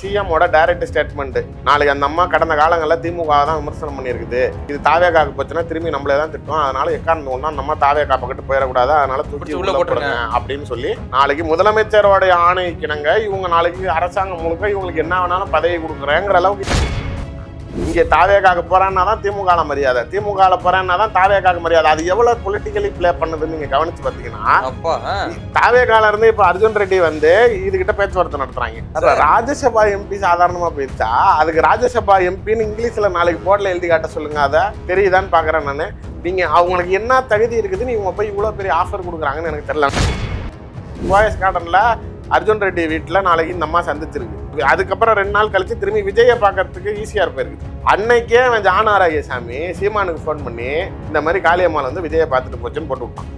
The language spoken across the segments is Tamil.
சிஎம்மோட டைரக்ட் ஸ்டேட்மெண்ட். நாளைக்கு அந்த அம்மா கடந்த காலங்களில் திமுக தான் விமர்சனம் பண்ணியிருக்குது, இது தாவேகாக்கு போச்சுன்னா திரும்பி நம்மளே தான் திட்டம், அதனால எக்காரணம் ஒன்றா நம்ம தாவேகா பக்கத்து போயிடக்கூடாது, அதனால தூக்கி உள்ள போட்டுருங்க அப்படின்னு சொல்லி நாளைக்கு முதலமைச்சரோடைய ஆணைக்கிணங்க இவங்க நாளைக்கு அரசாங்கம் முழுக்க இவங்களுக்கு என்ன வேணாலும் பதவி கொடுக்குறேங்கிற அளவுக்கு. இங்கே தாவேகாக்கு போறான்னா தான் திமுக மரியாதை, திமுக போறான்னா தான் தாவேகாக்கு மரியாதை. அது எவ்வளவு பொலிட்டிக்கலி பிளே பண்ணுதுன்னு நீங்க கவனிச்சு பார்த்தீங்கன்னா, தாவேகால இருந்து இப்ப அர்ஜுன் ரெட்டி வந்து இதுகிட்ட பேச்சுவார்த்தை நடத்துறாங்க. ராஜ்யசபா எம்பி சாதாரணமா போயிடுச்சா, அதுக்கு ராஜ்யசபா எம்பின்னு இங்கிலீஷ்ல நாளைக்கு போர்டில் எழுதி காட்ட சொல்லுங்க. அதை தெரியுதான்னு பாக்குறேன் நான். நீங்க அவங்களுக்கு என்ன தகுதி இருக்குதுன்னு இவங்க போய் இவ்வளவு பெரிய ஆஃபர் கொடுக்குறாங்கன்னு எனக்கு தெரியல. போயஸ் கார்டன்ல அர்ஜுன் ரெட்டி வீட்டில் நாளைக்கு இந்த அம்மா சந்திச்சிருக்கு. அதுக்கப்புறம் 2 நாள் கழிச்சு திரும்பி விஜயை பார்க்கறதுக்கு ஈஸியா போயிருக்கு. அன்னைக்கே அவன் ஜான் ஆரோக்கியசாமி சீமானுக்கு ஃபோன் பண்ணி இந்த மாதிரி காளியம்மாள் வந்து விஜயை பார்த்துட்டு போச்சுன்னு போட்டு விட்டான்.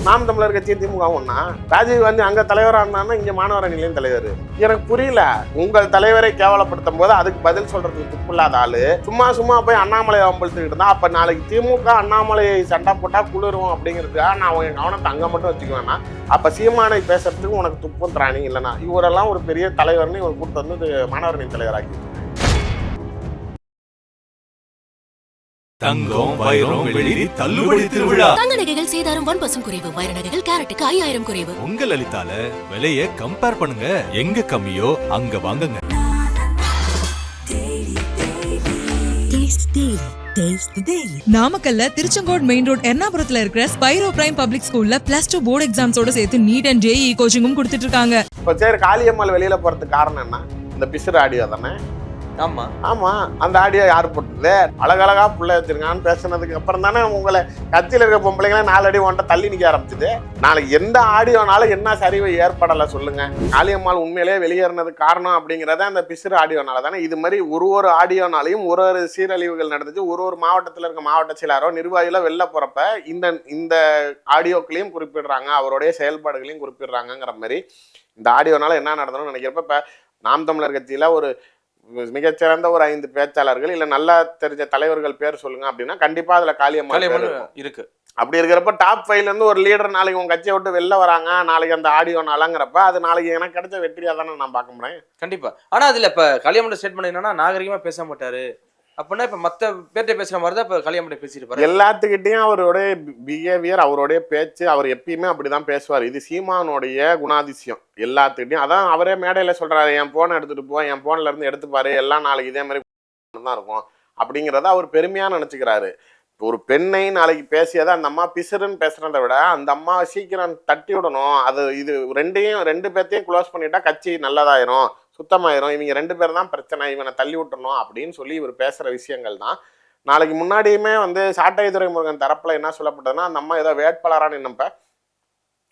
நாம் தமிழர் கட்சி திமுக ஒன்னா, ராஜீவ் காந்தி அங்க தலைவராக இருந்தான்னா இங்க மாணவர் அணிலையும் தலைவர். எனக்கு புரியல, உங்கள் தலைவரை கேவலப்படுத்தும் போது அதுக்கு பதில் சொல்றதுக்கு துப்பில்லாத ஆளு சும்மா போய் அண்ணாமலையை வம்பழுத்துக்கிட்டு இருந்தா, அப்ப நாளைக்கு திமுக அண்ணாமலையை சண்டை போட்டா குளிரும் அப்படிங்கிறதுக்காக நான் உங்க கவனத்தை அங்க மட்டும் வச்சுக்குவேன்னா, அப்ப சீமானை பேசுறதுக்கு உனக்கு துப்பும் திராணி இல்லைன்னா இவரெல்லாம் ஒரு பெரிய தலைவர்னு இவர் கூட்டு வந்து மாணவர் அணி தலைவராக்கி. தங்கம் வைரம் வெள்ளி தள்ளுபடி திருவிழா. தங்க நகைகள் சேதாரம் 1% குறைவு, வைர நகைகள் கேரட்டுக்கு 5000 குறைவு. உங்க லலிதால விலையை கம்பேர் பண்ணுங்க, எங்க கம்மியோ அங்க வாங்குங்க. நாமக்கல்ல திருச்செங்கோடு மெயின் ரோட் எர்ணாபுரத்துல இருக்கிற ஸ்பைரோ பிரைம் பப்ளிக் ஸ்கூல்ல +2 போர்டு எக்ஸாம்ஸோட சேர்த்து நீட் அண்ட் ஜேஇ கோச்சிங்கும் கொடுத்துட்டு இருக்காங்க. இப்போ சரி, காளியம்மாள் வெளியில போறதுக்கு காரணம் என்ன? இந்த பிசுறு ஆடியோ தானே. ஆமா, அந்த ஆடியோ யாரு போட்டது? அழகழகா புள்ள வச்சிருக்கான்னு பேசுனதுக்கு அப்புறம் தானே உங்களை கட்சியில் இருக்க பொம்பளைங்களே 4 அடி ஒன்றை தள்ளி நிக்க ஆரம்பிச்சுது. நாளைக்கு எந்த ஆடியோனால என்ன சரிவை ஏற்படலை சொல்லுங்க. காளியம்மாள் உண்மையிலேயே வெளியேறினதுக்கு காரணம் அப்படிங்கிறத அந்த பிசுறு ஆடியோனால தானே. இது மாதிரி ஒரு ஆடியோனாலையும் ஒரு சீரழிவுகள் நடந்துச்சு. ஒரு மாவட்டத்தில் இருக்க மாவட்ட செயலாரோ நிர்வாகிகளோ வெளில போறப்ப இந்த ஆடியோக்களையும் குறிப்பிடுறாங்க, அவருடைய செயல்பாடுகளையும் குறிப்பிடுறாங்கிற மாதிரி இந்த ஆடியோனால என்ன நடந்ததுன்னு நினைக்கிறப்ப, இப்ப நாம் தமிழர் கட்சியில ஒரு மிகச்சிறந்த ஒரு 5 பேச்சாளர்கள் இல்ல நல்லா தெரிஞ்ச தலைவர்கள் பேர் சொல்லுங்க அப்படின்னா கண்டிப்பா அதுல காளியம்மாள் இருக்கு. அப்படி இருக்கிறப்ப டாப் 5ல இருந்து ஒரு லீடர் நாளைக்கு உங்க கட்சியை விட்டு வெளில வராங்க, நாளைக்கு அந்த ஆடியோ நாளாங்கிறப்ப அது நாளைக்கு எனக்கு கிடைச்ச வெற்றியா தானே நான் பார்க்க முடியும். கண்டிப்பா. ஆனா அதுல இப்ப காளியம்மாள் ஸ்டேட்மெண்ட் என்னன்னா, நாகரிகமா பேச மாட்டாரு அப்படின்னா, இப்ப மத்த பேர்ட்ட பேசுற மாதிரி தான் இப்ப காளியம்மாள் பேசிட்டு பாரு. எல்லாத்துக்கிட்டையும் அவருடைய பிஹேவியர், அவருடைய பேச்சு, அவர் எப்பயுமே அப்படிதான் பேசுவார். இது சீமானுடைய குணாதிசயம் எல்லாத்துக்கிட்டையும். அதான் அவரே மேடையில சொல்றாரு, என் போனை எடுத்துட்டு போ, என் போன்ல இருந்து எடுத்துப்பாரு, எல்லாம் நாளைக்கு இதே மாதிரி தான் இருக்கும் அப்படிங்கிறத அவர் பெருமையா நினைச்சுக்கிறாரு. ஒரு பெண்ணை நாளைக்கு பேசியதை அந்த அம்மா பிசுறுன்னு பேசுறதை விட அந்த அம்மா சீக்கிரம் தட்டி விடணும். அது இது 2 பேர்த்தையும் க்ளோஸ் பண்ணிட்டா கட்சி நல்லதாயிரும், சுத்தமாயிரும், இவங்க 2 பேர் தான் பிரச்சனை, இவனை தள்ளி விட்டுறணும் அப்படின்னு சொல்லி இவர் பேசுற விஷயங்கள் தான். நாளைக்கு முன்னாடியுமே வந்து சாட்டை துரைமுருகன் தரப்புல என்ன சொல்லப்பட்டதுன்னா, அந்த அம்மா ஏதோ வேட்பாளரான்னு நினைப்ப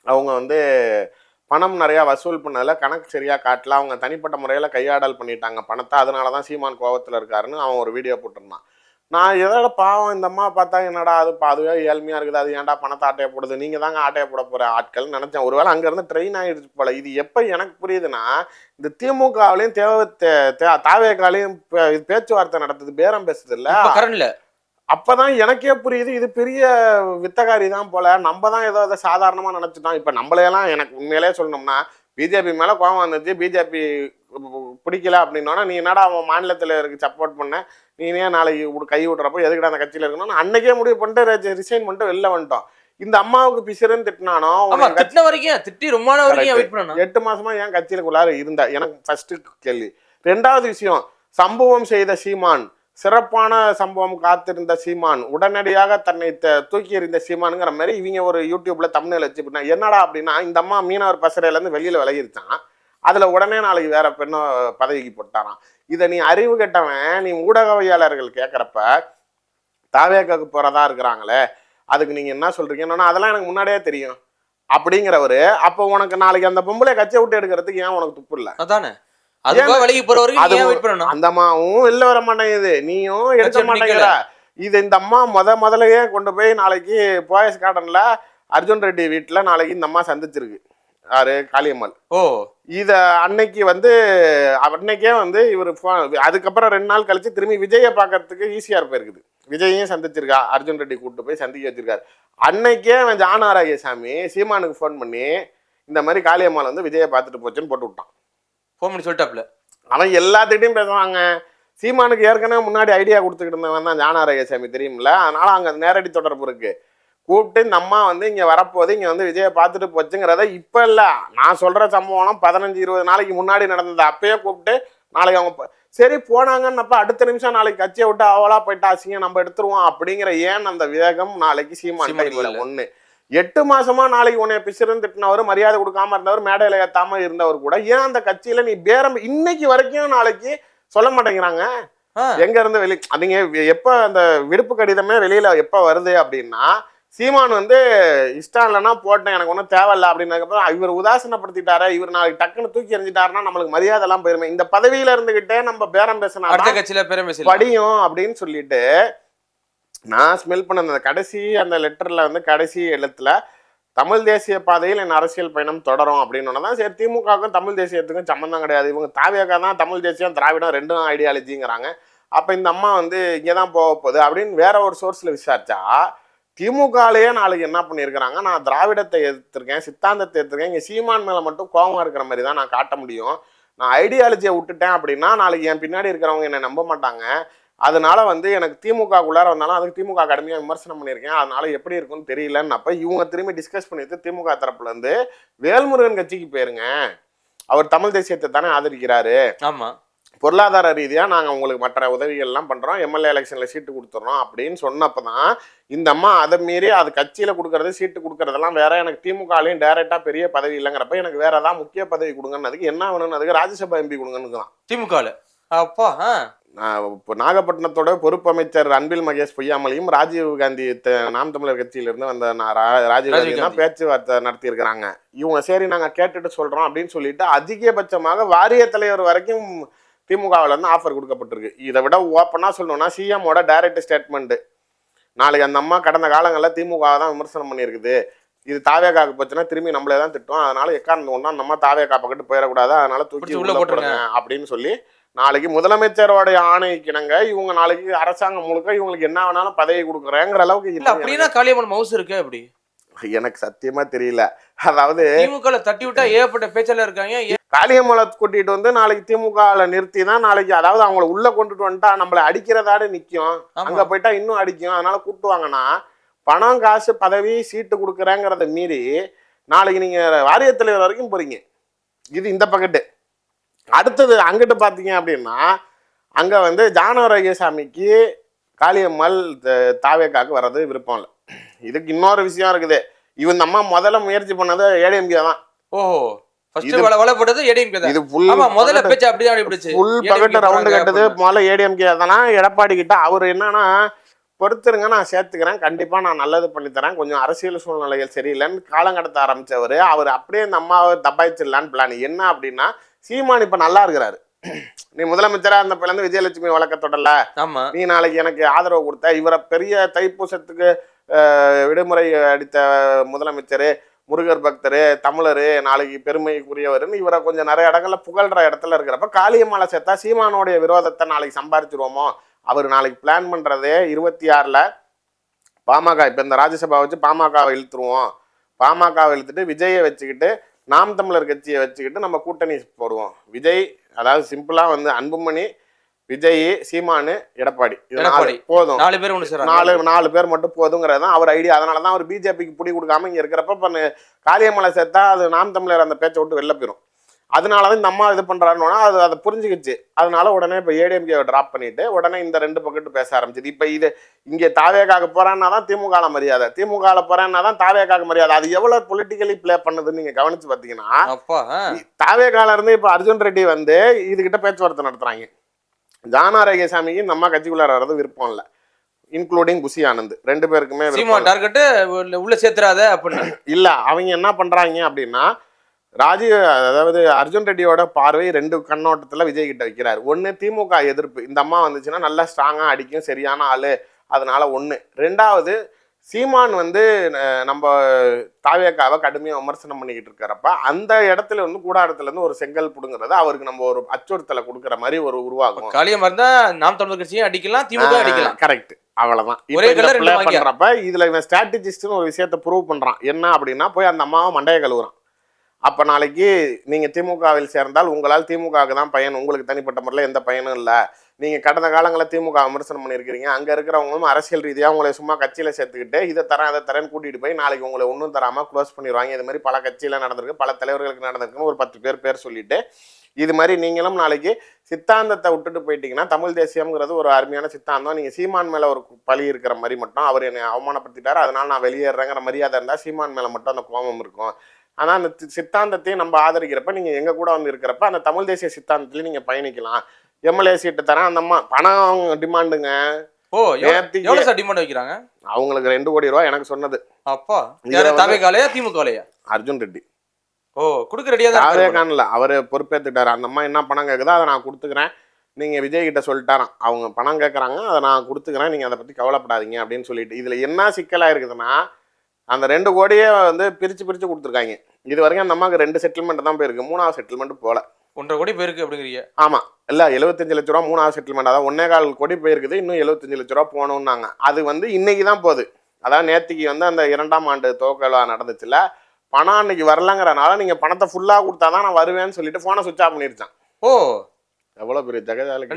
அவங்க வந்து பணம் நிறையா வசூல் பண்ணதில் கணக்கு சரியாக காட்டல, அவங்க தனிப்பட்ட முறையில் கையாடல் பண்ணிட்டாங்க பணத்தை, அதனால தான் சீமான் கோவத்தில் இருக்காருன்னு அவன் ஒரு வீடியோ போட்டிருந்தான். நான் எதோட பாவம் இந்த அம்மா பார்த்தா என்னடா அதுவே ஏழ்மையாக இருக்குது, அது ஏன்டா பணத்தை ஆட்டையை போடுது, நீங்கள் தாங்க ஆட்டையை போட போகிற ஆட்கள் நினச்சேன். ஒருவேளை அங்கேருந்து ட்ரெயின் ஆகிடுச்சு போல. இது எப்போ எனக்கு புரியுதுன்னா, இந்த திமுகவிலையும் தாவேகாலையும் பேச்சுவார்த்தை நடத்துது, பேரம் பேசுது இல்லை, அப்பதான் எனக்கே புரியுது இது பெரிய வித்தகாரி தான் போல. நம்ம தான் ஏதோ அதை சாதாரணமா நினைச்சிட்டோம். இப்ப நம்மளையெல்லாம் எனக்கு உண்மையிலே சொல்லணும்னா பிஜேபி மேல கோவம் வந்துச்சு, பிஜேபி பிடிக்கல அப்படின்னா நீ என்னடா அவன் மாநிலத்தில் இருக்கு சப்போர்ட் பண்ண, நீனே நாளைக்கு கை விடுறப்போ எதுக்கிட்ட அந்த கட்சியில் இருக்கணும் அன்னைக்கே முடிவு பண்ணிட்டு ரிசைன் பண்ணிட்டு வெளில வந்துட்டோம். இந்த அம்மாவுக்கு பிசுறுன்னு திட்டினானோ, 8 மாசமா ஏன் கட்சியிலுக்குள்ளார இருந்தா எனக்கு ஃபர்ஸ்ட் கேள்வி. 2வது விஷயம், சம்பவம் செய்த சீமான், சிறப்பான சம்பவம் காத்திருந்த சீமான், உடனடியாக தன்னை தூக்கி எறிந்த சீமானுங்கிற மாதிரி இவங்க ஒரு யூடியூப்ல தமிழில் வச்சுக்கிட்டா என்னடா அப்படின்னா, இந்த அம்மா மீனவர் பசறையிலேருந்து வெளியில் விலகிருச்சான், அதுல உடனே நாளைக்கு வேற பெண்ணோ பதவிக்கு போட்டாராம். இதை நீ அறிவு கெட்டவன், நீ ஊடகவியலாளர்கள் கேட்குறப்ப தாவேகாக்கு போறதா இருக்கிறாங்களே அதுக்கு நீங்க என்ன சொல்றீங்கன்னா, அதெல்லாம் எனக்கு முன்னாடியே தெரியும் அப்படிங்கிறவரு, அப்போ உனக்கு நாளைக்கு அந்த பொம்பளை கட்சியை விட்டு எடுக்கிறதுக்கு ஏன் உனக்கு துப்பு இல்லை? அதானே அந்த அம்மாவும் வெளில வர மாட்டேங்குது, நீயும் எடுக்க மாட்டேங்கிற. இது இந்த அம்மா முதலையே கொண்டு போய் நாளைக்கு போயஸ் கார்டன்ல அர்ஜுன் ரெட்டி வீட்டுல நாளைக்கு இந்த அம்மா சந்திச்சிருக்கு. யாரு? காளியம்மாள். இத அன்னைக்கே வந்து இவர் அதுக்கப்புறம் 2 நாள் கழிச்சு திரும்பி விஜயை பார்க்கறதுக்கு ஈஸியா போயிருக்குது. விஜயையும் சந்திச்சிருக்கா, அர்ஜுன் ரெட்டி கூப்பிட்டு போய் சந்திக்க வச்சிருக்காரு. அன்னைக்கே அவன் ஜான் ஆரோக்கியசாமி சீமானுக்கு ஃபோன் பண்ணி இந்த மாதிரி காளியம்மாள் வந்து விஜயை பார்த்துட்டு போச்சுன்னு போட்டு விட்டான். ஃபோன் பண்ணி சொல்லிட்டாப்ல. அவன் எல்லாத்துக்கிட்டையும் பேசுவாங்க. சீமானுக்கு ஏற்கனவே முன்னாடி ஐடியா கொடுத்துக்கிட்டு இருந்தவன் தான் ஞானாரகசாமி தெரியுமில்ல. அதனால அங்க நேரடி தொடர்பு இருக்கு. கூப்பிட்டு இந்த அம்மா வந்து இங்க வரப்போது இங்க வந்து விஜயை பார்த்துட்டு போச்சுங்கிறத இப்ப இல்ல, நான் சொல்ற சம்பவம் 15-20 நாளைக்கு முன்னாடி நடந்தது. அப்பயே கூப்பிட்டு நாளைக்கு அவங்க சரி போனாங்கன்னப்ப அடுத்த நிமிஷம் நாளைக்கு கட்சியை விட்டு அவளா போயிட்டா அசிங்க நம்ம எடுத்துருவோம் அப்படிங்கிற ஏன் அந்த வேகம் நாளைக்கு சீமான் இல்ல. ஒண்ணு 8 மாசமா நாளைக்கு உன்னை பிசிறுன்னு திட்டினவர், மரியாதை கொடுக்காம இருந்தவர், மேடையில ஏத்தாம இருந்தவர் கூட ஏன் அந்த கட்சியில நீ பேரம் இன்னைக்கு வரைக்கும் நாளைக்கு சொல்ல மாட்டேங்கிறாங்க. எங்க இருந்து அதுங்க எப்ப அந்த விடுப்பு கடிதமே வெளியில எப்ப வருது அப்படின்னா, சீமான் வந்து இஷ்டம் இல்லைன்னா போட்டேன் எனக்கு ஒன்றும் தேவையில்லை அப்படின்னதுக்கப்புறம் இவர் உதாசனப்படுத்திட்டாரு, இவர் நாளைக்கு டக்குன்னு தூக்கி எறிஞ்சிட்டாருன்னா நம்மளுக்கு மரியாதை எல்லாம் போயிருமே. இந்த பதவியில இருந்துகிட்டே நம்ம பேரம் பேசினா படியும் அப்படின்னு சொல்லிட்டு நான் ஸ்மெல் பண்ண அந்த கடைசி அந்த லெட்டர்ல வந்து கடைசி எழுத்துல தமிழ் தேசிய பாதையில் என் அரசியல் பயணம் தொடரும் அப்படின்னு தான். சரி, திமுகவுக்கும் தமிழ் தேசியத்துக்கும் சம்மந்தம் கிடையாது, இவங்க தாவேக்கா தான் தமிழ் தேசியம் திராவிடம் ரெண்டும் ஐடியாலஜிங்கிறாங்க. அப்ப இந்த அம்மா வந்து இங்கதான் போக போகுது அப்படின்னு வேற ஒரு சோர்ஸ்ல விசாரிச்சா திமுகலேயே நாளைக்கு என்ன பண்ணியிருக்கிறாங்க, நான் திராவிடத்தை எதிர்த்திருக்கேன், சித்தாந்தத்தை எதிர்த்திருக்கேன், இங்கே சீமான் மேலே மட்டும் கோபமாக இருக்கிற மாதிரி தான் நான் காட்ட முடியும், நான் ஐடியாலஜியை விட்டுட்டேன் அப்படின்னா நாளைக்கு என் பின்னாடி இருக்கிறவங்க என்னை நம்ப மாட்டாங்க, அதனால வந்து எனக்கு திமுகக்குள்ளார வந்தாலும் அதுக்கு திமுக கடுமையாக விமர்சனம் பண்ணியிருக்கேன், அதனால எப்படி இருக்குன்னு தெரியலன்னு அப்போ இவங்க திரும்பி டிஸ்கஸ் பண்ணிட்டு திமுக தரப்புல இருந்து வேல்முருகன் கட்சிக்கு போயிருங்க, அவர் தமிழ் தேசியத்தை தானே ஆதரிக்கிறாரு, ஆமா பொருளாதார ரீதியா நாங்க உங்களுக்கு மற்ற உதவிகள் எல்லாம் பண்றோம், எம்எல்ஏ எலெக்ஷன்ல சீட்டு கொடுத்துறோம் அப்படின்னு சொன்னப்பதான் இந்த அம்மா அதை மீறி அது கட்சியில கொடுக்கறது சீட்டு கொடுக்கறதெல்லாம் வேற, எனக்கு திமுகலையும் டைரக்டா பெரிய பதவி இல்லைங்கிறப்ப எனக்கு வேற ஏதாவது முக்கிய பதவி கொடுங்கன்னு அதுக்கு என்ன வேணும்னு அதுக்கு ராஜ்யசபா எம்பி கொடுங்கன்னு திமுக. அப்பா இப்போ நாகப்பட்டினத்தோட பொறுப்பு அமைச்சர் அன்பில் மகேஷ் பொய்யாமலையும் ராஜீவ் காந்தி நாம் தமிழர் கட்சியிலிருந்து வந்த ராஜீவ் காந்தி தான் பேச்சுவார்த்தை நடத்தி இருக்கிறாங்க. இவங்க சரி நாங்க கேட்டுட்டு சொல்றோம் அப்படின்னு சொல்லிட்டு அதிகபட்சமாக வாரிய தலைவர் வரைக்கும் திமுகவில் இருந்து ஆஃபர் கொடுக்கப்பட்டிருக்கு. இதை விட ஓப்பனாக சொல்லணும்னா சிஎம்மோட டைரக்ட் ஸ்டேட்மெண்ட், நாளைக்கு அந்த அம்மா கடந்த காலங்களில் திமுக தான் விமர்சனம் பண்ணியிருக்குது, இது தாவேக்காக்கு போச்சுன்னா திரும்பி நம்மளே தான் திட்டம், அதனால எக்காரணம் ஒன்றா அந்த அம்மா தாவேக்கா பக்கத்து போயிடக்கூடாது, அதனால தூக்கி உள்ள போட்டுருங்க அப்படின்னு சொல்லி நாளைக்கு முதலமைச்சரோடைய ஆணைக்கு இணங்க இவங்க நாளைக்கு அரசாங்கம் முழுக்க இவங்களுக்கு என்ன வேணாலும் பதவி கொடுக்குறேங்கிற அளவுக்கு அப்படின்னா காளியம்மன் மவுஸ் இருக்கு. அப்படி எனக்கு சத்தியமா தெரியல. அதாவது திமுக தட்டி விட்டா ஏகப்பட்ட பேச்சல இருக்காங்க. காளியம்மலை கூட்டிட்டு வந்து நாளைக்கு திமுகல நிறுத்தி தான் நாளைக்கு அதாவது அவங்கள உள்ள கொண்டுட்டு வந்துட்டா நம்மள அடிக்கிறதாடு நிக்கும், அங்க போயிட்டா இன்னும் அடிக்கும், அதனால கூட்டுவாங்கன்னா பணம் காசு பதவி சீட்டு கொடுக்குறேங்கிறத மீறி நாளைக்கு நீங்க வாரிய தலைவர் வரைக்கும் போறீங்க. இது இந்த பக்கெட்டு. அடுத்தது அங்கிட்டு பாத்தீங்க அப்படின்னா அங்க வந்து ஜானவரகசாமிக்கு காளியம்மாள் தாவேக்காக்கு வர்றது விருப்பம் இல்லை. இதுக்கு இன்னொரு விஷயம் இருக்குது, இவன் அம்மா முதல்ல முயற்சி பண்ணது ஏடிஎம்கே தான். எடப்பாடி கிட்ட அவர் என்னன்னா பொறுத்துருங்க நான் சேர்த்துக்கிறேன், கண்டிப்பா நான் நல்லது பண்ணி தரேன், கொஞ்சம் அரசியல் சூழ்நிலைகள் சரியில்லைன்னு காலம் கடத்த ஆரம்பிச்சவர் அவர் அப்படியே இந்த அம்மாவை தப்பாய்ச்சிடலான்னு பிளான் என்ன அப்படின்னா சீமான் இப்ப நல்லா இருக்கிறாரு, நீ முதலமைச்சரா அந்த பிள்ளை விஜயலட்சுமி வழக்க தொடரல, நீ நாளைக்கு எனக்கு ஆதரவு கொடுத்த, இவரை பெரிய தைப்பூசத்துக்கு விடுமுறை அடித்த முதலமைச்சர், முருகர் பக்தர், தமிழர், நாளைக்கு பெருமைக்குரியவர்னு இவரை கொஞ்சம் நிறைய இடங்கள்ல புகழ்ற இடத்துல இருக்கிறப்ப காளியம்மாளை சேர்த்தா சீமானோடைய விரோதத்தை நாளைக்கு சம்பாரிச்சிருவோமோ. அவர் நாளைக்கு பிளான் பண்றதே 26ல் பாமக இப்ப இந்த ராஜ்யசபா வச்சு பாமகவை இழுத்துருவோம், பாமகவை இழுத்துட்டு விஜயை வச்சுக்கிட்டு நாம் தமிழர் கட்சியை வச்சுக்கிட்டு நம்ம கூட்டணி போடுவோம். விஜய் அதாவது சிம்பிளா வந்து அன்புமணி, விஜய், சீமானு, எடப்பாடி போதும், 4 பேர் மட்டும் போதுங்கிறது தான் அவர் ஐடியா. அதனாலதான் அவர் பிஜேபிக்கு பிடி கொடுக்காம இங்க இருக்கிறப்ப காளியம்மலை சேர்த்தா அது நாம் தமிழர் அந்த பேச்சை விட்டு வெளில போயிடும். அதனாலதான் இந்த அம்மா இது பண்றாருன்னா அது அதை புரிஞ்சுக்கிச்சு. அதனால உடனே இப்ப ஏடிஎம்கே டிராப் பண்ணிட்டு உடனே இந்த 2 பக்கெட்டு பேச ஆரம்பிச்சது. இப்ப இது இங்கே தாவேக்காக போறான்னா தான் திமுக மரியாதை, திமுக போறான்னா தான் தாவேக்காக மரியாதை. அது எவ்வளவு பொலிட்டிக்கலி பிளே பண்ணுதுன்னு நீங்க கவனிச்சு பாத்தீங்கன்னா தாவேக்கால இருந்து இப்ப அர்ஜுன் ரெட்டி வந்து இதுகிட்ட பேச்சுவார்த்தை நடத்துறாங்க. ஜானாரகசாமிக்கு இந்த அம்மா கட்சிக்குள்ளார வர்றது விருப்பம் இல்லை, இன்க்ளூடிங் புசி ஆனந்த் 2 பேருக்குமே உள்ள சேர்த்துறாத அப்படின்னு இல்ல. அவங்க என்ன பண்றாங்க அப்படின்னா அதாவது அர்ஜுன் ரெட்டியோட பார்வை 2 கண்ணோட்டத்துல விஜய் கிட்ட வைக்கிறாரு. ஒண்ணு திமுக எதிர்ப்பு, இந்த அம்மா வந்துச்சுன்னா நல்லா ஸ்ட்ராங்கா அடிக்கும், சரியான ஆளு, அதனால ஒண்ணு. 2வது சீமான் வந்து நம்ம தாவேக்காவை கடுமையா விமர்சனம் பண்ணிக்கிட்டு இருக்கிறப்ப அந்த இடத்துல வந்து கூடாரத்துல இருந்து ஒரு செங்கல் புடுங்கிறது அவருக்கு நம்ம ஒரு அச்சுறுத்தலை கொடுக்குற மாதிரி ஒரு உருவாகும். காளியம் இருந்தா நாம் தமிழர் கட்சியும் அடிக்கலாம், திமுக அடிக்கலாம். கரெக்ட், அவ்வளவுதான். பண்றப்ப இதுல இவன் ஸ்ட்ராட்டஜிஸ்ட்னு ஒரு விஷயத்த ப்ரூவ் பண்றான். என்ன அப்படின்னா போய் அந்த அம்மாவை மண்டைய கழுவுறான். அப்ப நாளைக்கு நீங்க திமுகவில் சேர்ந்தால் உங்களால் திமுகவுக்கு தான் பயன், உங்களுக்கு தனிப்பட்ட முறையில் எந்த பயனும் இல்லை. நீங்க கடந்த காலங்களில் திமுக விமர்சனம் பண்ணியிருக்கிறீங்க, அங்க இருக்கிறவங்களும் அரசியல் ரீதியாக உங்களை சும்மா கட்சியில சேர்த்துக்கிட்டு இதை தரேன் அதை தரேன்னு கூட்டிட்டு போய் நாளைக்கு உங்களை ஒன்றும் தராம க்ளோஸ் பண்ணிடுவாங்க. இது மாதிரி பல கட்சியில நடந்திருக்கு, பல தலைவர்களுக்கு நடந்திருக்குன்னு ஒரு 10 பேர் சொல்லிட்டு இது மாதிரி நீங்களும் நாளைக்கு சித்தாந்தத்தை விட்டுட்டு போயிட்டீங்கன்னா, தமிழ் தேசியம்ங்கிறது ஒரு அருமையான சித்தாந்தம், நீங்க சீமான் மேல ஒரு பழி இருக்கிற மாதிரி மட்டும் அவர் என்னை அவமானப்படுத்திட்டாரு அதனால நான் வெளியேறேங்கிற மரியாதை இருந்தால் சீமான் மேல மட்டும் அந்த கோபம் இருக்கும். ஆனா அந்த சித்தாந்தத்தையும் நம்ம ஆதரிக்கிறப்ப நீங்க எங்க கூட வந்து இருக்கிறப்ப அந்த தமிழ் தேசிய சித்தாந்தத்திலையும் நீங்க பயணிக்கலாம். எம்எல்ஏ சீட்டு தரேன் அந்த அம்மா பணம் டிமாண்டுங்க. ஓ எவ்வளவு சார் டிமாண்ட் வைக்கிறாங்க? அவங்களுக்கு 2 கோடி ரூபாய் எனக்கு சொன்னது. அப்பா தவேகாலையா திமுகலையா? அர்ஜுன் ரெட்டி. ஓ கொடுக்க ரெடியா தான் அதே காணல, அவரு பொறுப்பேற்றுட்டாரு. அந்த அம்மா என்ன பணம் கேட்குதோ அதை நான் கொடுத்துக்கிறேன், நீங்க விஜய் கிட்ட சொல்லிட்டாராம் அவங்க பணம் கேட்குறாங்க அதை நான் கொடுத்துக்கிறேன், நீங்க அதை பத்தி கவலைப்படாதீங்க அப்படின்னு சொல்லிட்டு. இதுல என்ன சிக்கலா இருக்குதுன்னா அந்த 2 கோடியே வந்து பிரிச்சு கொடுத்துருக்காங்க. இது வரைக்கும் அந்த அம்மாவுக்கு 2 செட்டில்மெண்ட் தான் போயிருக்கு, 3வது செட்டில்மெண்ட் போல. 1.5 கோடி போயிருக்கு அப்படிங்கிறீங்க? ஆமா இல்ல 75 லட்ச ரூபா 3வது செட்டில்மெண்ட், அதாவது 1.25 கோடி போயிருக்குது, இன்னும் 75 லட்ச ரூபா போகணும்னாங்க. அது வந்து இன்னைக்கு தான் போகுது. அதாவது நேற்றுக்கு வந்து அந்த 2ஆம் ஆண்டு துவக்க விழா நடந்துச்சுல, பணம் அன்னைக்கு வரலங்கிறனால நீங்க பணத்தை ஃபுல்லா கொடுத்தாதான் நான் வருவேன்னு சொல்லிட்டு போனை சுவிட்ச் ஆஃப் பண்ணிருச்சான். ஓ எவ்வளவு பெரிய ஜெகஜால.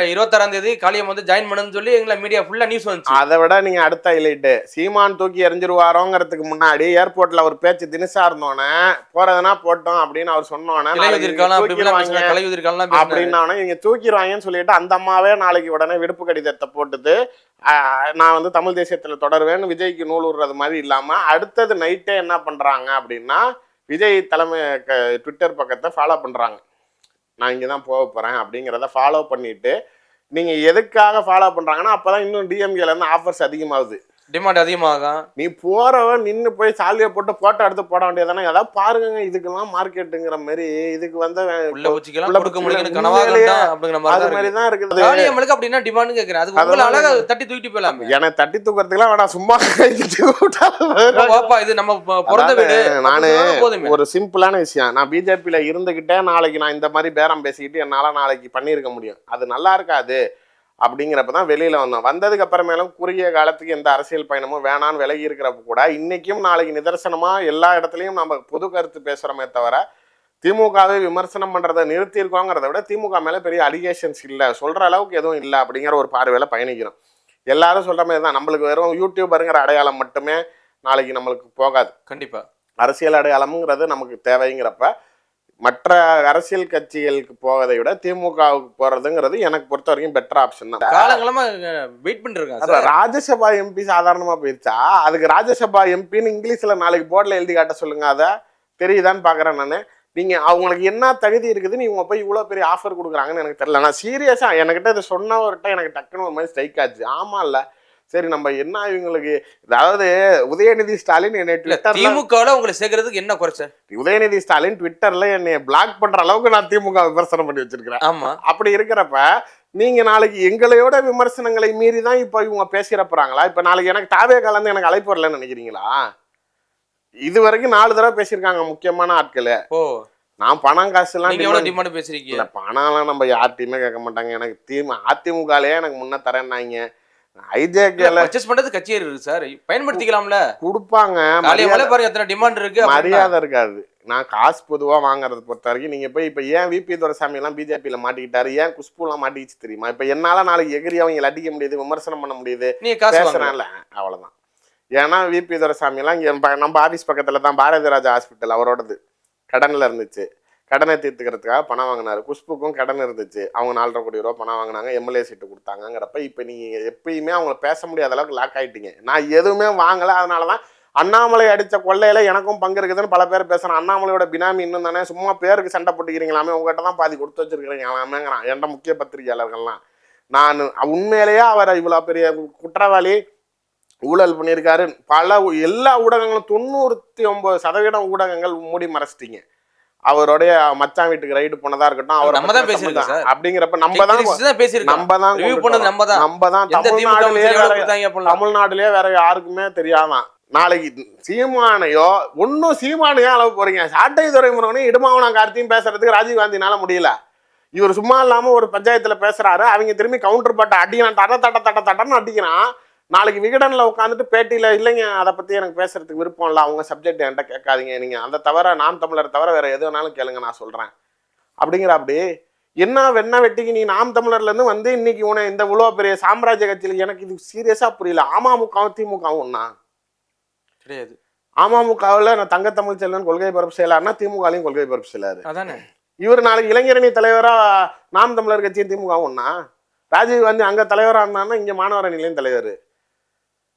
26ஆம் தேதி காளியம் வந்து ஜாயின் பண்ணுன்னு சொல்லி எங்களை மீடியா ஃபுல்லா நியூஸ் வந்துச்சு. அதை விட நீங்க அடுத்த ஹைலைட்டு, சீமான் தூக்கி எறிஞ்சிருவாரோங்கிறதுக்கு முன்னாடி ஏர்போர்ட்ல ஒரு பேச்சு தினுசா இருந்தோன்னே போறதுனா போட்டோம் அப்படின்னு அவர் சொன்னோன்னே அப்படின்னா நீங்க தூக்கிடுவாங்கன்னு சொல்லிட்டு அந்த அம்மாவே நாளைக்கு உடனே விடுப்பு கடிதத்தை போட்டுட்டு நான் வந்து தமிழ் தேசியத்துல தொடருவேன்னு விஜய்க்கு நூல் விடுறது மாதிரி இல்லாம அடுத்தது நைட்டே என்ன பண்றாங்க அப்படின்னா விஜய் தலைமை ட்விட்டர் பக்கத்தை ஃபாலோ பண்றாங்க. நான் இங்கே தான் போக போகிறேன் அப்படிங்கிறத ஃபாலோ பண்ணிட்டு நீங்கள் எதுக்காக ஃபாலோ பண்ணுறாங்கன்னா அப்போ தான் இன்னும் டிஎம்கேலேருந்து ஆஃபர்ஸ் அதிகமாகுது, டிமாண்ட் அதிகமாகும். நீ போகிறவன் நின்று போய் சாலியை போட்டு போட்டோ எடுத்து போட வேண்டியதானே. ஏதாவது பாருங்க இதுக்கெல்லாம் மார்க்கெட்டுங்கிற மாதிரி இதுக்கு வந்து அது மாதிரி தான் இருக்குது. அப்படின்னா டிமாண்ட் கேட்குறேன், அது அழகா தட்டி தூக்கிட்டு போயிடலாம். எனக்கு தட்டி தூக்கிறதுக்குலாம் வேணாம், சும்மா இது நம்ம பிறந்த வீடு. நானு ஒரு சிம்பிளான விஷயம், நான் பிஜேபியில இருந்துகிட்டே நாளைக்கு நான் இந்த மாதிரி பேரம் பேசிக்கிட்டு என்னால நாளைக்கு பண்ணியிருக்க முடியும், அது நல்லா இருக்காது அப்படிங்கிறப்ப தான் வெளியில வந்ததுக்கு அப்புறமேலும் குறுகிய காலத்துக்கு எந்த அரசியல் பயணமும் வேணான்னு விலகி இருக்கிறப்ப கூட இன்னைக்கும் நாளைக்கு நிதர்சனமா எல்லா இடத்துலையும் நம்ம பொது கருத்து பேசுறோமே தவிர திமுகவை விமர்சனம் பண்றதை நிறுத்தியிருக்கோங்கிறத விட திமுக மேல பெரிய அலிகேஷன்ஸ் இல்லை, சொல்ற அளவுக்கு எதுவும் இல்லை அப்படிங்கிற ஒரு பார்வையில பயணிக்கிறோம். எல்லாரும் சொல்ற மாதிரி தான், நம்மளுக்கு வெறும் யூடியூபருங்கிற அடையாளம் மட்டுமே நாளைக்கு நம்மளுக்கு போகாது. கண்டிப்பா அரசியல் அடையாளம்ங்கிறது நமக்கு தேவைங்கிறப்ப மற்ற அரசியல் கட்சிகளுக்கு போவதை விட திமுகவுக்கு போறதுங்கிறது எனக்கு பொறுத்த வரைக்கும் பெட்டர் ஆப்ஷன் தான். காலங்களமா வெயிட் பண்ணிருக்காங்க. ராஜ்யசபா எம்பி சாதாரணமா போயிருச்சா, அதுக்கு ராஜ்யசபா எம்பின்னு இங்கிலீஷ்ல நாளைக்கு போர்டில் எழுதி காட்ட சொல்லுங்க, அதை தெரியுதான்னு பாக்குறேன் நானு. நீங்க அவங்களுக்கு என்ன தகுதி இருக்குது, நீங்க போய் இவ்வளவு பெரிய ஆஃபர் கொடுக்குறாங்கன்னு எனக்கு தெரியல. நான் சீரியஸா என்கிட்ட இதை சொன்னவர்கிட்ட எனக்கு டக்குன்னு ஒரு மாதிரி ஸ்ட்ரைக் ஆச்சு. ஆமா இல்ல சரி நம்ம என்ன இவங்களுக்கு, அதாவது உதயநிதி ஸ்டாலின் என்னை திமுகவில் உங்களை சேர்க்கறதுக்கு என்ன குறைச்ச? உதயநிதி ஸ்டாலின் ட்விட்டர்ல என்னை பிளாக் பண்ற அளவுக்கு நான் திமுக விமர்சனம் பண்ணி வச்சிருக்கிறேன். ஆமா அப்படி இருக்கிறப்ப நீங்க நாளைக்கு எங்களையோட விமர்சனங்களை மீறி தான் இப்ப இவங்க பேசிறப்பறாங்களா? இப்ப நாளைக்கு எனக்கு தாவே கலந்து எனக்கு அழைப்பு வரலன்னு நினைக்கிறீங்களா? இது வரைக்கும் 4 தடவை பேசியிருக்காங்க முக்கியமான ஆட்கள். ஓ நான் பணம் காசு எல்லாம் டிமாண்ட் பேசிருக்கீங்க. பணம் எல்லாம் நம்ம யார்ட்டையுமே கேட்க மாட்டாங்க. எனக்கு அதிமுகலயே எனக்கு முன்ன தரேன்னாங்க, கட்சியே இருக்கு சார், பயன்படுத்திக்கலாம்ல. கொடுப்பாங்க, மரியாதை இருக்காது. நான் காசு பொதுவா வாங்குறது பொறுத்த வரைக்கும் நீங்க போய் இப்ப ஏன் விபி துரைசாமி எல்லாம் பிஜேபியில மாட்டிக்கிட்டாரு, ஏன் குஷ்பு எல்லாம் மாட்டிக்கிச்சு தெரியுமா? இப்ப என்னால நாளைக்கு எகிரி அவங்க அடிக்க முடியுது, விமர்சனம் பண்ண முடியுது, பேசுறேன்ல, அவ்வளவுதான். ஏன்னா விபி துரைசாமி எல்லாம் இங்க நம்ம ஆபீஸ் பக்கத்துல தான் பாரதி ராஜா ஹாஸ்பிட்டல் அவரோடது, கடன்ல இருந்துச்சு, கடனை தீர்த்துக்கிறதுக்காக பணம் வாங்கினாரு. குஷ்புக்கும் கடன் இருந்துச்சு, அவங்க 4.5 கோடி ரூபா பணம் வாங்கினாங்க, எம்எல்ஏ சீட்டு கொடுத்தாங்கிறப்ப இப்போ நீங்கள் எப்பயுமே அவங்கள பேச முடியாத அளவுக்கு லாக் ஆகிட்டீங்க. நான் எதுவுமே வாங்கலை, அதனால தான் அண்ணாமலை அடித்த கொள்ளையில எனக்கும் பங்கு இருக்குதுன்னு பல பேர் பேசுகிறேன். அண்ணாமலையோட பினாமி இன்னும் தானே, சும்மா பேருக்கு சண்டை போட்டுக்கிறீங்களாமே, உங்கள்கிட்ட தான் பாதி கொடுத்து வச்சிருக்கிறீங்களாமேங்கிறான் என்கிட்ட முக்கிய பத்திரிகையாளர்கள்லாம். நான் உண்மையிலேயே அவரை இவ்வளோ பெரிய குற்றவாளி ஊழல் பண்ணியிருக்காரு பல எல்லா ஊடகங்களும் 99% ஊடகங்கள் மூடி மறைச்சிட்டீங்க. அவருடைய மச்சான் வீட்டுக்கு ரைடு போனதா இருக்கட்டும், அவர் நம்ம தான் பேசியிருக்கோம் அப்படிங்கிறப்ப நம்ம தான் தமிழ்நாட்டிலேயே வேற யாருக்குமே தெரியாதான். நாளைக்கு சீமானையோ ஒன்னும் சீமானையோ அளவு போறீங்க, சாட்டை துறைமுருகனையும் இடுமாவனம் கார்த்தியும் பேசுறதுக்கு ராஜீவ்காந்தினால முடியல. இவர் சும்மா இல்லாம ஒரு பஞ்சாயத்துல பேசுறாரு, அவங்க திரும்பி கவுண்டர் பட்ட அடிக்கிறான், தட்டன்னு அடிக்கிறான். நாளைக்கு விகடனில் உட்காந்துட்டு பேட்டியில் இல்லைங்க அதை பற்றி எனக்கு பேசுறதுக்கு விருப்பம் இல்லை, அவங்க சப்ஜெக்ட் என்கிட்ட கேட்காதீங்க, நீங்கள் அந்த தவிர நாம் தமிழர் தவிர வேறு எது வேணாலும் கேளுங்க நான் சொல்கிறேன் அப்படிங்கிற. அப்படி என்ன வெண்ண வெட்டிக்கு நீ நாம் தமிழர்லேருந்து வந்து இன்னைக்கு உன இந்த இவ்வளோ பெரிய சாம்ராஜ்ய கட்சியில் எனக்கு இது சீரியஸாக புரியல. அமமுகவும் திமுகவும் ஒன்றா கிடையாது. அமமுகவில் நான் தங்க தமிழ் செல்வன் கொள்கை பரப்பு செய்யலாருன்னா திமுகலையும் கொள்கை பரப்பு செய்யலாரு. அதானே இவர் நாளைக்கு இளைஞரணி தலைவராக நாம் தமிழர் கட்சியும் திமுகவும் ஒன்றா? ராஜீவ் காந்தி அங்கே தலைவராக இருந்தாருன்னா இங்கே மாணவர் அணிலையும் தலைவர்.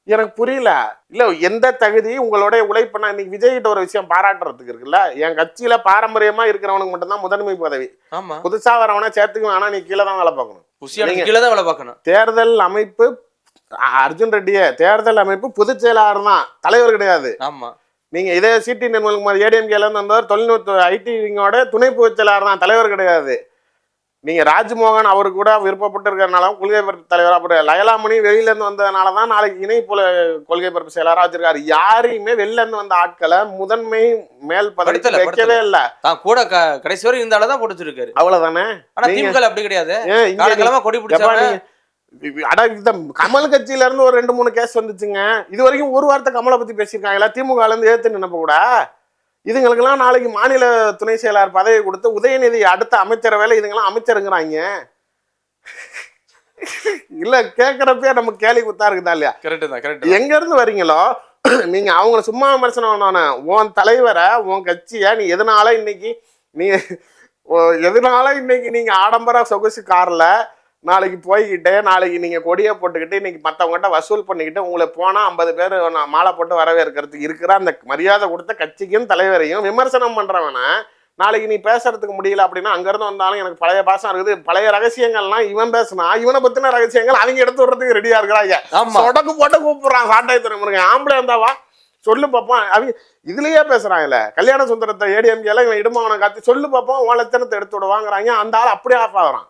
எனக்கு புரியல. இல்லை எந்த தகுதி உங்களுடைய உழைப்பு. நான் இன்னைக்கு விஜய்கிட்ட ஒரு விஷயம் பாராட்டுறதுக்கு இருக்குல்ல, என் கட்சியில பாரம்பரியமா இருக்கிறவனுக்கு மட்டும்தான் முதன்மை பதவி. ஆமா, புதுசா வரவனா சேர்த்துக்குவேன், ஆனா நீ கீழே தான் வேலை பார்க்கணும். கீழே தான் வேலை பார்க்கணும். தேர்தல் அமைப்பு அர்ஜுன் ரெட்டியே தேர்தல் அமைப்பு பொதுச் செயலாளர் தான், தலைவர் கிடையாது. ஆமா, நீங்க இதே சிடி நிர்மல்குமார் ஏடிஎம்கேல இருந்து வந்தவர் தொழில்நுட்ப ஐடி விங்கோட துணை பொதுச் செயலாளர் தான், தலைவர் கிடையாது. நீங்க ராஜ்மோகன் அவரு கூட விருப்பப்பட்டு இருக்கிறனால கொள்கை பரப்பு தலைவராக போட்டு, லயலாமணி வெளியில இருந்து வந்ததுனாலதான் நாளைக்கு இணை போல கொள்கை பரப்பு செயலாளராக வச்சிருக்காரு. யாரையுமே வெளில இருந்து வந்த ஆட்களை முதன்மை மேல் பதவி வைக்கவே இல்ல. கூட கடைசி வரை இருந்தாலும் தான் போட்டுச்சிருக்காரு, அவ்வளவுதானே. ஆனா திமுக அப்படி கிடையாது. கொடி பிடிச்சாங்க. கமல் கட்சியில இருந்து ஒரு 2-3 கேஸ் வந்துச்சுங்க. இது வரைக்கும் ஒரு வார்த்தை கமலை பத்தி பேசியிருக்காங்களா? திமுக இருந்து ஏத்து நினைப்ப கூட இதுங்களுக்கெல்லாம் நாளைக்கு மாநில துணை செயலாளர் பதவி கொடுத்து உதயநிதி அடுத்த அமைச்சரவையில இதுங்கெல்லாம் அமைச்சருங்கிறாங்க. இல்ல கேட்கறப்பே நம்ம கேள்வி குத்தா இருக்குதா இல்லையா? எங்க இருந்து வரீங்களோ நீங்க அவங்கள சும்மா விமர்சனம் பண்ணோன்னு உன் தலைவரை உன் கட்சிய நீ எதனால இன்னைக்கு நீங்க ஆடம்பர சொகுசு கார்ல நாளைக்கு போய்கிட்டு நாளைக்கு நீங்க கொடியை போட்டுக்கிட்டு இன்னைக்கு மற்றவங்ககிட்ட வசூல் பண்ணிக்கிட்டு உங்களை போனா 50 பேர் மாலை போட்டு வரவேற்கிறதுக்கு இருக்கிற அந்த மரியாதை கொடுத்த கட்சிக்கும் தலைவரையும் விமர்சனம் பண்றவன நாளைக்கு நீ பேசுறதுக்கு முடியல அப்படின்னா அங்க இருந்து வந்தாலும் எனக்கு பழைய பாசம் இருக்குது. பழைய ரகசியங்கள்லாம் இவன் பேசினா இவனை பத்தின ரகசியங்கள் அவங்க எடுத்து விடுறதுக்கு ரெடியா இருக்கிறாங்க. சொடக்கு போட்டு கூப்பிடுறான் சாட்டாய் துறைமுருகன், ஆம்பளை இருந்தாவா சொல்லு பார்ப்போம். அவங்க இதுலயே பேசுறாங்கல்ல, கல்யாண சுந்தரத்தை ஏடிஎம்கேல இவன் இடுமாவனை காத்தி சொல்லு பார்ப்போம் உன் லட்சணத்தை எடுத்து விடுவாங்கிறாங்க. அந்த ஆள் அப்படியே ஆஃப் ஆகுறான்.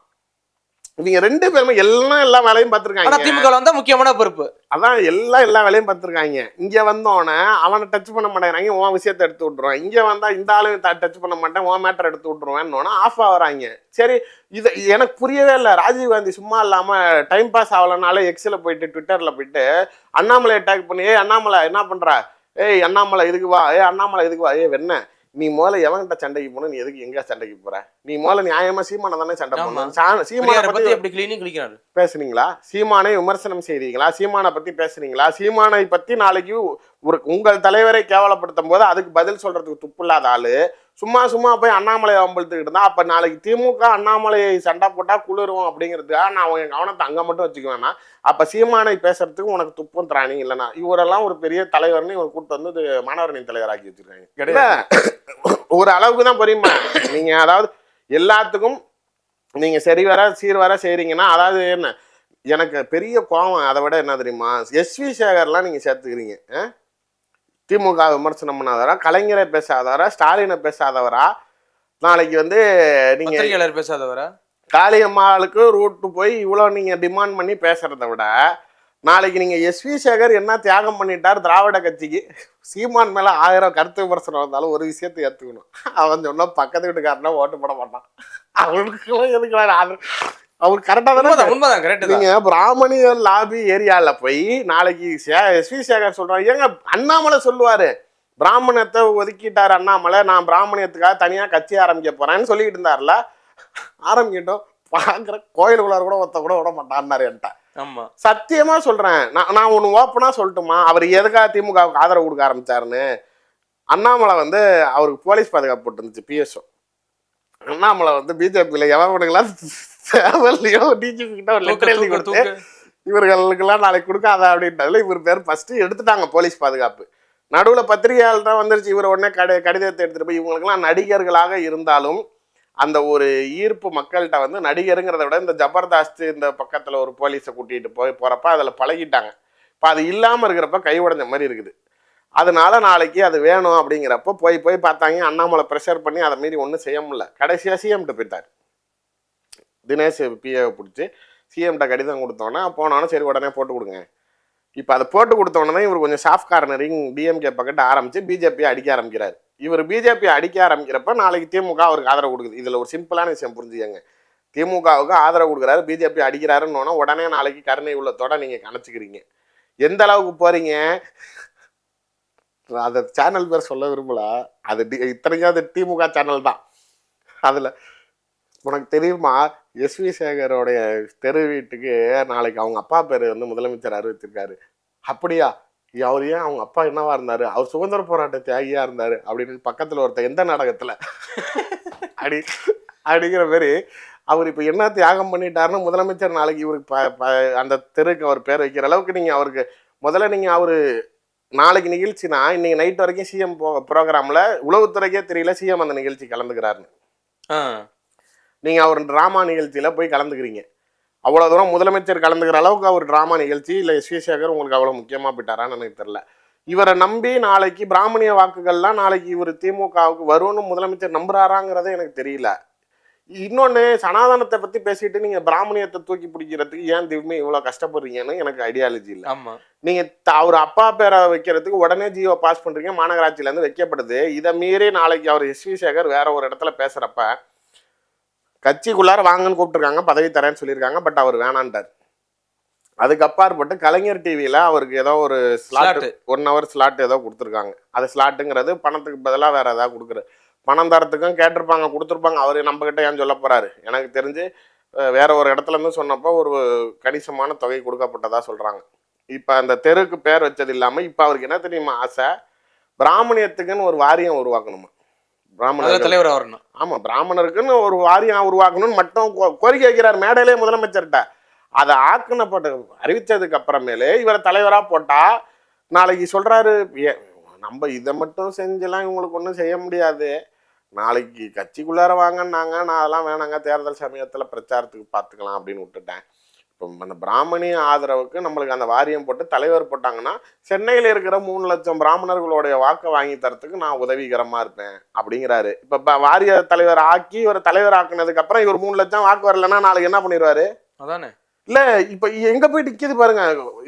இவங்க 2 பேருமே எல்லா வேலையும் பார்த்துருக்காங்க. திமுக வந்தா முக்கியமான பொறுப்பு அதான் எல்லா வேலையும் பார்த்துருக்காங்க. இங்க வந்தோடனே அவனை டச் பண்ண மாட்டேங்கிறாங்க, உன் விஷயத்தை எடுத்து விட்டுருவான். இங்க வந்தா இந்த ஆளும் டச் பண்ண மாட்டேன் உன் மேட்டர் எடுத்து விட்டுருவேன்னு ஆஃப் ஆகுறாங்க. சரி, இது எனக்கு புரியவே இல்லை. ராஜீவ் காந்தி சும்மா இல்லாம டைம் பாஸ் ஆகலனால எக்ஸ்ல போயிட்டு ட்விட்டர்ல போயிட்டு அண்ணாமலை அட்டாக் பண்ணி அண்ணாமலை என்ன பண்ற, ஏய் அண்ணாமலை இதுக்கு வா, அண்ணாமலை இதுக்கு வா, வெண்ண நீ முதல்ல எவன்கிட்ட சண்டைக்கு போன, நீ எதுக்கு எங்க சண்டைக்கு போற, நீ முதல்ல நியாயமா சீமானை தானே சண்டை போடணும். சீமானை பத்தி பேசுனீங்களா? சீமானை விமர்சனம் செய்றீங்களா? சீமானை பத்தி பேசுறீங்களா? சீமானை பத்தி நாளைக்கு உங்கள் தலைவரை கேவலப்படுத்தும் போது அதுக்கு பதில் சொல்றதுக்கு துப்பு இல்லாத ஆளு சும்மா போய் அண்ணாமலையை வம்பழுத்துக்கிட்டு இருந்தா அப்ப நாளைக்கு திமுக அண்ணாமலையை சண்டை போட்டா குளிரும் அப்படிங்கிறதுக்காக நான் அவங்க கவனத்தை அங்க மட்டும் வச்சுக்குவேன்னா அப்ப சீமானை பேசுறதுக்கு உனக்கு துப்பும் திராணி இல்லைன்னா இவரெல்லாம் ஒரு பெரிய தலைவர்னு இவர் கூப்பிட்டு வந்து மாணவரணி தலைவராக்கி வச்சிருக்காங்க. கிடையாது, ஒரு அளவுக்கு தான் புரியுமா நீங்க. அதாவது எல்லாத்துக்கும் நீங்க சீர்வர செய்றீங்கன்னா அதாவது என்ன எனக்கு பெரிய கோவம் அதை விட என்ன தெரியுமா, எஸ்வி சேகர்லாம் நீங்க சேர்த்துக்கிறீங்க. திமுக விமர்சனம் பண்ணாதவரா, கலைஞரை பேசாதவரா, ஸ்டாலினை பேசாதவரா, நாளைக்கு வந்து நீங்க பேசாதவரா, காளியம்மாளுக்கு ரூட்டு போய் இவ்வளோ நீங்க டிமாண்ட் பண்ணி பேசுறத விட நாளைக்கு நீங்க எஸ்வி சேகர் என்ன தியாகம் பண்ணிட்டார் திராவிட கட்சிக்கு, சீமான் மேல 1000 கருத்து விமர்சனம் வந்தாலும் ஒரு விஷயத்தை ஏத்துக்கணும். அவன் சொன்னா பக்கத்து வீட்டுக்காரனா ஓட்டு போட மாட்டான். அவனுக்குலாம் எதுக்கு அவர் கரெக்டா தானே. நீங்க பிராமணியர் லாபி ஏரியால போய் நாளைக்கு எஸ்வி சேகர் சொல்றாங்க, ஏங்க அண்ணாமலை சொல்லுவாரு பிராமணத்தை ஒதுக்கிட்டாரு அண்ணாமலை, நான் பிராமணியத்துக்காக தனியா கட்சி ஆரம்பிக்க போறேன்னு சொல்லிட்டு இருந்தாருல, ஆரம்பிக்கிட்டோம் பாக்குற கோயிலுக்குள்ளார கூட கூட விட மாட்டான்னாரு என்கிட்ட. சத்தியமா சொல்றேன், நான் ஒண்ணு ஓப்பனா சொல்லட்டுமா, அவர் எதுக்காக திமுகவுக்கு ஆதரவு கொடுக்க ஆரம்பிச்சாருன்னு. அண்ணாமலை வந்து அவருக்கு போலீஸ் பாதுகாப்பு போட்டு இருந்துச்சு பிஎஸ்ஓ. அண்ணாமலை வந்து பிஜேபியில எவனுக்கெல்லாம் தேவையில்லையோ டிஜிபி கிட்ட ஒரு லெட்டர் எழுதி கொடுத்து இவர்களுக்கெல்லாம் நாளைக்கு கொடுக்காத அப்படின்றதுல இவர் பேர் ஃபர்ஸ்ட் எடுத்துட்டாங்க போலீஸ் பாதுகாப்பு. நடுவில் பத்திரிகையாளர் தான் வந்துருச்சு, இவர் உடனே கடிதத்தை எடுத்துட்டு போய் இவங்களுக்கெல்லாம் நடிகர்களாக இருந்தாலும் அந்த ஒரு ஈர்ப்பு மக்கள்கிட்ட வந்து நடிகருங்கிறத விட இந்த ஜபர்தஸ்த் இந்த பக்கத்தில் ஒரு போலீஸை கூட்டிகிட்டு போகிறப்ப அதில் பழகிட்டாங்க. இப்போ அது இல்லாமல் இருக்கிறப்ப கை உடைஞ்ச மாதிரி இருக்குது. அதனால நாளைக்கு அது வேணும் அப்படிங்கிறப்ப போய் பார்த்தாங்க. அண்ணாமலை ப்ரெஷர் பண்ணி அதை மீறி ஒன்றும் செய்ய முடியல. கடைசியாக சிஎம்கிட்ட போயிட்டார். தினேஷ் பிஏவை பிடிச்சி சிஎம்கிட்ட கடிதம் கொடுத்தோன்னே போனோன்னே சரி உடனே போட்டு கொடுங்க. இப்போ அதை போட்டு கொடுத்தோன்னே தான் இவர் கொஞ்சம் சாஃப்ட் கார்னரிங் டிஎம்கே பக்கத்து ஆரம்பித்து பிஜேபியை அடிக்க ஆரம்பிக்கிறார். இவர் பிஜேபியை அடிக்க ஆரம்பிக்கிறப்ப நாளைக்கு திமுக அவருக்கு ஆதரவு கொடுக்குது. இதில் ஒரு சிம்பிளான விஷயம் புரிஞ்சுக்கங்க, திமுகவுக்கு ஆதரவு கொடுக்குறாரு, பிஜேபி அடிக்கிறாருன்னு உடனே நாளைக்கு கருணை உள்ளத்தோட நீங்கள் கணச்சிக்கிறீங்க. எந்த அளவுக்கு போறீங்க, அந்த சேனல் பேர் சொல்ல விரும்பல, அது இத்தனைக்கும் அது திமுக சேனல் தான். அதுல உனக்கு தெரியுமா, எஸ்வி சேகரோடைய தெரு வீட்டுக்கு நாளைக்கு அவங்க அப்பா பேர் வந்து முதலமைச்சர் அறிவித்திருக்காரு. அப்படியா, அவர் ஏன் அவங்க அப்பா என்னவா இருந்தாரு, அவர் சுதந்திர போராட்ட தியாகியா இருந்தாரு அப்படின்னு பக்கத்துல ஒருத்தர் எந்த நாடகத்துல அப்படிங்கிற மாதிரி அவர் இப்ப என்ன தியாகம் பண்ணிட்டாருன்னு முதலமைச்சர் நாளைக்கு இவருக்கு அந்த தெருக்கு அவர் பேர் வைக்கிற அளவுக்கு நீங்க அவருக்கு முதல்ல நீங்க அவரு நாளைக்கு நிகழ்ச்சினா இன்னைக்கு நைட் வரைக்கும் சிஎம் ப்ரோக்ராம்ல உளவுத்துறைக்கே தெரியல சிஎம் அந்த நிகழ்ச்சி கலந்துக்கிறாருன்னு. நீங்க அவர் டிராமா நிகழ்ச்சியில போய் கலந்துக்கிறீங்க. அவ்வளவு தூரம் முதலமைச்சர் கலந்துக்கிற அளவுக்கு அவர் டிராமா நிகழ்ச்சி இல்லை எஸ்வி சேகர் உங்களுக்கு அவ்வளவு முக்கியமா போயிட்டாரான்னு எனக்கு தெரியல. இவரை நம்பி நாளைக்கு பிராமணிய வாக்குகள்லாம் நாளைக்கு இவர் திமுகவுக்கு வரும்னு முதலமைச்சர் நம்புறாராங்கிறதே எனக்கு தெரியல. இன்னொன்னு, சனாதனத்தை பத்தி பேசிட்டு நீங்க பிராமணியத்தை தூக்கி பிடிக்கிறதுக்கு ஏன் திரும்பி இவ்வளவு கஷ்டப்படுறீங்கன்னு எனக்கு ஐடியாலஜி இல்லை. நீங்க அவர் அப்பா பேரை வைக்கிறதுக்கு உடனே ஜியோ பாஸ் பண்றீங்க, மாநகராட்சியில இருந்து வைக்கப்படுது. இதை மீறி நாளைக்கு அவர் எஸ்வி சேகர் வேற ஒரு இடத்துல பேசுறப்ப கட்சிக்குள்ளார வாங்கன்னு கூப்பிட்டுருக்காங்க, பதவி தரேன்னு சொல்லியிருக்காங்க, பட் அவர் வேணான்ட்டார். அதுக்கு அப்பாற்பட்டு கலைஞர் டிவியில அவருக்கு ஏதோ ஒரு ஸ்லாட் 1 hour ஸ்லாட் ஏதோ கொடுத்துருக்காங்க. அது ஸ்லாட்டுங்கிறது பணத்துக்கு பதிலாக வேற ஏதாவது கொடுக்குறது. பணம் தரத்துக்கும் கேட்டிருப்பாங்க, கொடுத்துருப்பாங்க. அவர் நம்ம கிட்ட ஏன் சொல்ல போறாரு, எனக்கு தெரிஞ்சு வேற ஒரு இடத்துல இருந்து சொன்னப்போ ஒரு கணிசமான தொகை கொடுக்கப்பட்டதா சொல்றாங்க. இப்ப அந்த தெருக்கு பேர் வச்சது இல்லாம இப்ப அவருக்கு என்ன தெரியுமா ஆசை, பிராமணியத்துக்குன்னு ஒரு வாரியம் உருவாக்கணுமா, பிராமணர் தலைவர் வரணும். ஆமா, பிராமணருக்குன்னு ஒரு வாரியம் உருவாக்கணும்னு மட்டும் கோரிக்கை வைக்கிறார் மேடையிலே முதலமைச்சர்கிட்ட. அதை ஆக்குனப்பட்ட அறிவிச்சதுக்கு அப்புறமேலே இவரை தலைவரா போட்டா நாளைக்கு சொல்றாரு, நம்ம இதை மட்டும் செஞ்செல்லாம் இவங்களுக்கு ஒன்றும் செய்ய முடியாது, நாளைக்கு கட்சிக்குள்ளார வாங்கினாங்க, நான் அதெல்லாம் வேணாங்க, தேர்தல் சமயத்தில் பிரச்சாரத்துக்கு பார்த்துக்கலாம் அப்படின்னு விட்டுட்டேன். இப்போ அந்த பிராமணிய ஆதரவுக்கு நம்மளுக்கு அந்த வாரியம் போட்டு தலைவர் போட்டாங்கன்னா சென்னையில் இருக்கிற 3 லட்சம் பிராமணர்களுடைய வாக்கை வாங்கி தரத்துக்கு நான் உதவிகரமாக இருப்பேன் அப்படிங்கிறாரு. இப்போ வாரிய தலைவர் ஆக்கி இவர் தலைவர் ஆக்குனதுக்கு அப்புறம் இவர் 3 லட்சம் வாக்கு வரலன்னா நாளைக்கு என்ன பண்ணிடுவாரு? அதானே இல்லை, இப்போ எங்கே போய் நிற்கிது பாருங்க.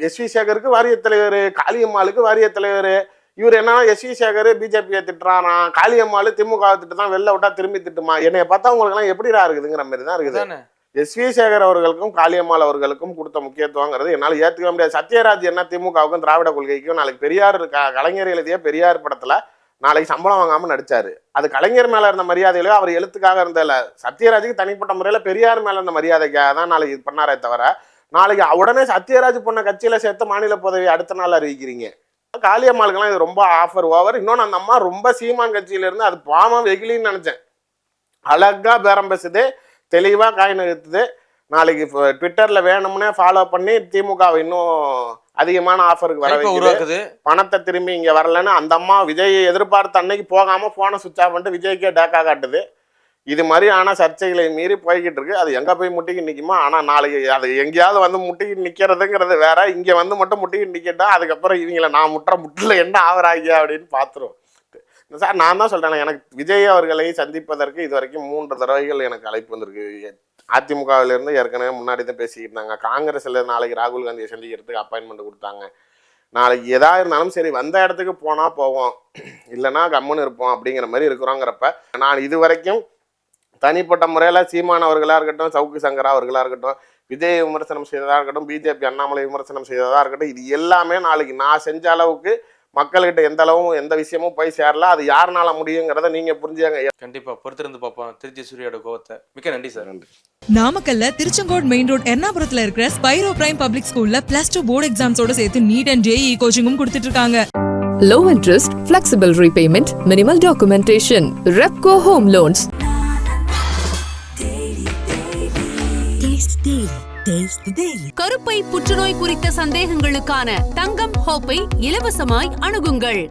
எஸ்வி சேகருக்கு வாரிய தலைவர், காளியம்மாளுக்கு வாரிய தலைவர். இவர் என்ன எஸ்வி சேகர் பிஜேபியை திட்டுறாராம், காளியம்மாள் திமுக திட்டு தான் வெளில விட்டா திரும்பி திட்டுமா, என்னைய பார்த்தா உங்களுக்குலாம் எப்படிடா இருக்குதுங்கிற மாதிரி தான் இருக்குது. எஸ்வி சேகர் அவர்களுக்கும் காளியம்மாள் அவர்களுக்கும் கொடுத்த முக்கியத்துவங்கிறது என்னால் ஏற்றுக்க முடியாது. சத்யராஜ் என்ன திமுகவுக்கும் திராவிட கொள்கைக்கும் நாளைக்கு பெரியார் கலைஞர் எழுதிய பெரியார் படத்துல நாளைக்கு சம்பளம் வாங்காம நடிச்சாரு. அது கலைஞர் மேல இருந்த மரியாதையிலோ அவர் எழுத்துக்காக இருந்ததில்ல, சத்யராஜுக்கு தனிப்பட்ட முறையில பெரியார் மேல இருந்த மரியாதைக்காக தான் நாளைக்கு இது பண்ணாரே தவிர, நாளைக்கு உடனே சத்யராஜ் பொண்ண கட்சியில சேர்த்து மாநில பதவி அடுத்த நாள் அறிவிக்கிறீங்க. காளியம்மாளுக்கெல்லாம் இது ரொம்ப ஆஃபர் ஓவர். இன்னொன்று, அந்த அம்மா ரொம்ப சீமான் கட்சியில இருந்து அது பாவம் வெகிலின்னு நினைச்சேன். அழகா பேரம் பேசுது, தெளிவா காய் நகர்த்துது. நாளைக்கு ட்விட்டர்ல வேணும்னே ஃபாலோ பண்ணி திமுகவை இன்னும் அதிகமான ஆஃபருக்கு வர வைக்குது. பணத்தை திரும்பி இங்க வரலன்னு அந்த அம்மா விஜயை எதிர்பார்த்து அன்னைக்கு போகாம போனை சுவிட்ச் ஆஃப் பண்ணிட்டு விஜய்க்கே டேக்கா காட்டுது. இது மாதிரி ஆனால் சர்ச்சைகளை மீறி போய்கிட்டு இருக்கு. அது எங்கே போய் முட்டிக்கு நிற்குமா? ஆனால் நாளைக்கு அது எங்கேயாவது வந்து முட்டிக்கு நிற்கிறதுங்கிறது வேற, இங்கே வந்து மட்டும் முட்டிக்கு நிற்கட்டா அதுக்கப்புறம் இவங்களை நான் முட்டில் என்ன ஆவராங்க அப்படின்னு பார்த்துரும். சார், நான் தான் சொல்கிறேன், எனக்கு விஜய் அவர்களை சந்திப்பதற்கு இது வரைக்கும் 3 தடவைகள் எனக்கு அழைப்பு வந்திருக்கு. அதிமுகவிலேருந்து ஏற்கனவே முன்னாடி தான் பேசிக்கிட்டு இருந்தாங்க. காங்கிரஸ்ல நாளைக்கு ராகுல் காந்தியை சந்திக்கிறதுக்கு அப்பாயின்மெண்ட் கொடுத்தாங்க. நாளைக்கு எதா இருந்தாலும் சரி வந்த இடத்துக்கு போனால் போவோம், இல்லைன்னா கம்முன்னு இருப்போம் அப்படிங்கிற மாதிரி இருக்கிறோங்கிறப்ப நான் இது வரைக்கும் தனிப்பட்ட முறையில் சீமான் அவர்களாக இருக்கட்டும், சவுக்கு சங்கரா அவர்களாக இருக்கட்டும், விஜய் விமர்சனம் செய்ததாக இருக்கட்டும், பிஜேபி அண்ணாமலை விமர்சனம் செய்ததாக இருக்கட்டும், இது எல்லாமே நாளைக்கு நான் செஞ்ச அளவுக்கு மக்கள்கிட்ட எந்த அளவும் எந்த விஷயமும் போய் சேரல. அது யாருனால முடியுங்கிறத நீங்க புரிஞ்சுங்க. கண்டிப்பா பொறுத்திருந்து பார்ப்போம் திருச்சி சூர்யாவோட கோவத்தை. மிக்க நன்றி சார். நன்றி. நாமக்கல்ல திருச்செங்கோடு மெயின் ரோட் எர்ணாபுரத்துல இருக்கிற ஸ்பைரோ பிரைம் பப்ளிக் ஸ்கூல்ல +2 போர்டு எக்ஸாம்ஸோட சேர்த்து நீட் அண்ட் ஜேஇ கோச்சிங்கும் கொடுத்துட்டு இருக்காங்க. Low interest, flexible repayment, minimal documentation. Repco Home Loans. கருப்பை புற்றுநோய் குறித்த சந்தேகங்களுக்கான தங்கம் ஹோப்பை இலவசமாய் அணுகுங்கள்.